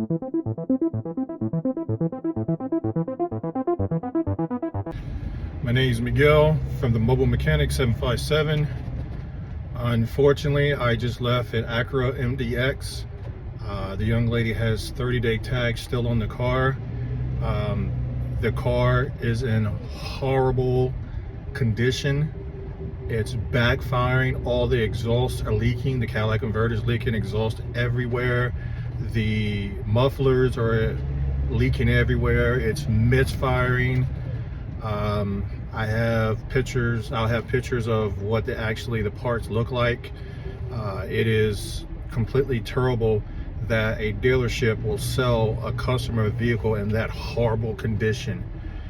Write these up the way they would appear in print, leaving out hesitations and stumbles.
My name is Miguel from the Mobile Mechanic 757. Unfortunately, I just left an Acura MDX. The young lady has 30-day tags still on the car. The car is in horrible condition. It's backfiring. All the exhausts are leaking. The catalytic converter is leaking exhaust everywhere. The mufflers are leaking everywhere. It's misfiring. I have pictures. I'll have pictures of what the parts look like. It is completely terrible that a dealership will sell a customer a vehicle in that horrible condition.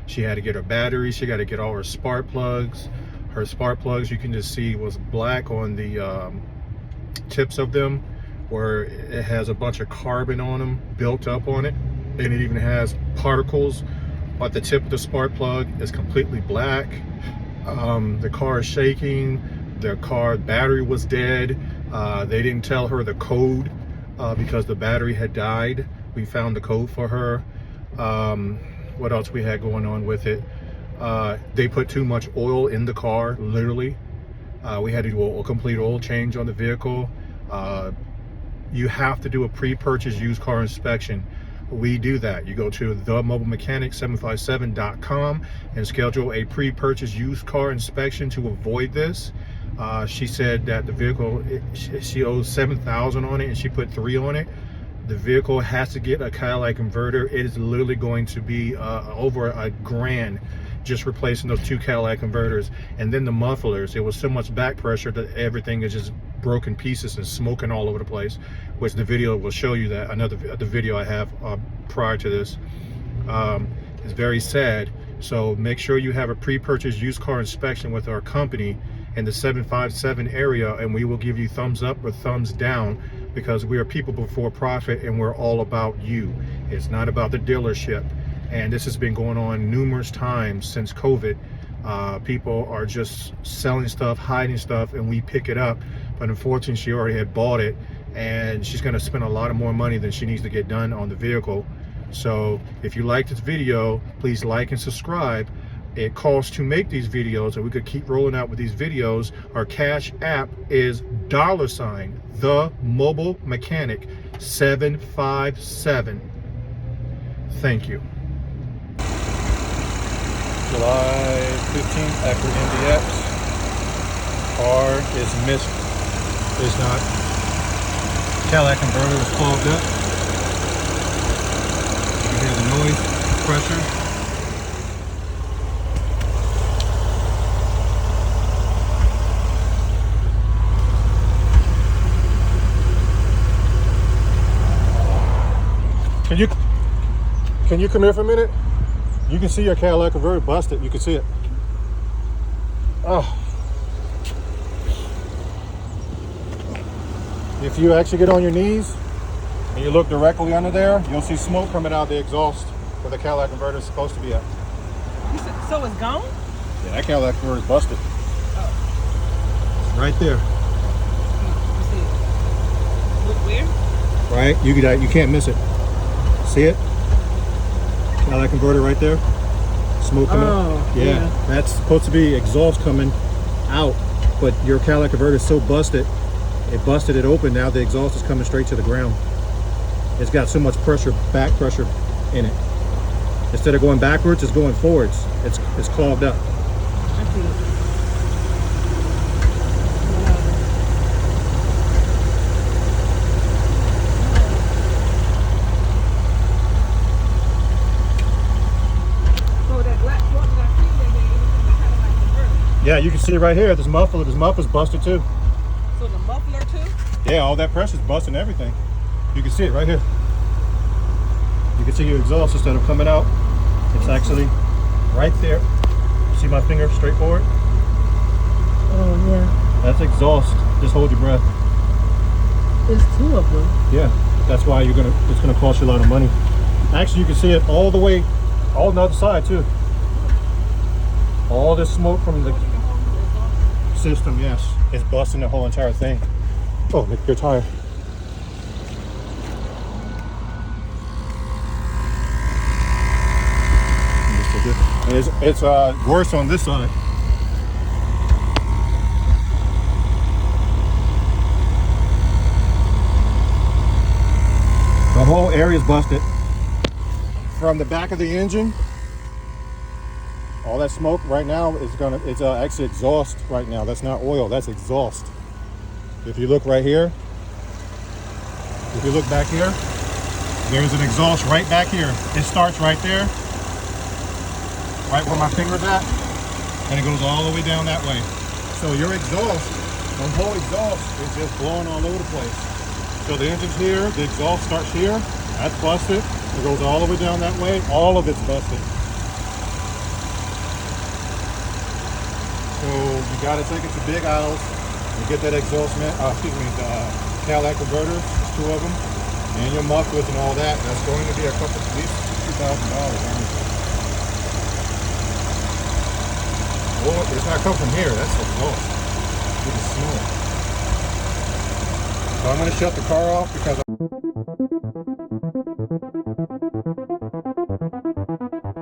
She had to get her batteries. She got to get all her spark plugs. Her spark plugs, you can just see, was black on the tips of them, where it has a bunch of carbon on them built up on it, and it even has particles. But the tip of the spark plug is completely black. The car is shaking. The car battery was dead. They didn't tell her the code because the battery had died. We found the code for her. What else we had going on with it? They put too much oil in the car, literally. We had to do a complete oil change on the vehicle. You have to do a pre-purchase used car inspection. We do that. You go to mobilemechanic757.com and schedule a pre-purchase used car inspection to avoid this. She said that the vehicle, she owes $7,000 on it, and she put $3,000 on it. The vehicle has to get a catalytic converter. It is literally going to be over $1,000 just replacing those 2 catalytic converters. And then the mufflers, it was so much back pressure that everything is just broken pieces and smoking all over the place, which the video will show you. That the video I have prior to this is very sad. So make sure you have a pre-purchase used car inspection with our company in the 757 area, and we will give you thumbs up or thumbs down, because we are people before profit and we're all about you. It's not about the dealership. And this has been going on numerous times since COVID. People are just selling stuff, hiding stuff, and we pick it up. But unfortunately, she already had bought it, and she's going to spend a lot more money than she needs to get done on the vehicle. So if you like this video, please like and subscribe. It costs to make these videos, and we could keep rolling out with these videos. Our Cash App is $ the Mobile Mechanic 757. Thank you. July 15th, Acura MDX. Car is missed. It's not. Catalytic converter is clogged up. You can hear the noise, pressure. Can you come here for a minute? You can see your catalytic converter busted. You can see it. Oh. If you actually get on your knees and you look directly under there, you'll see smoke coming out of the exhaust where the catalytic converter is supposed to be at. So it's gone? Yeah, that catalytic converter is busted. Oh. Right there. Look where? Right? You can't miss it. See it? Catalytic converter right there. Smoke coming out. Yeah, that's supposed to be exhaust coming out, but your catalytic converter is so busted, it busted it open. Now the exhaust is coming straight to the ground. It's got so much pressure, back pressure in it. Instead of going backwards, it's going forwards. It's clogged up. I see it. Yeah, you can see it right here. This muffler's busted too. So the muffler too? Yeah, all that pressure's busting everything. You can see it right here. You can see your exhaust, instead of coming out, it's actually right there. See my finger straight forward? Oh yeah. That's exhaust. Just hold your breath. There's 2 of them. Yeah, that's why it's gonna cost you a lot of money. Actually, you can see it all the way, all on the other side too. All this smoke from the system, yes, is busting the whole entire thing. Oh, look, your tire. It's worse on this side. The whole area is busted. From the back of the engine, all that smoke right now is it's actually exhaust right now. That's not oil, that's exhaust. If you look right here, if you look back here, there's an exhaust right back here. It starts right there, right where my finger's at, and it goes all the way down that way. So your exhaust, the whole exhaust is just blowing all over the place. So the engine's here, the exhaust starts here, that's busted. It goes all the way down that way, all of it's busted. So you gotta take it to big aisles and get that exhaust, the Cadillac converters, there's 2 of them, and your mufflers and all that. That's going to be a couple, at least $2,000. Well, it's not coming from here, that's the exhaust. You can smell it. So I'm gonna shut the car off because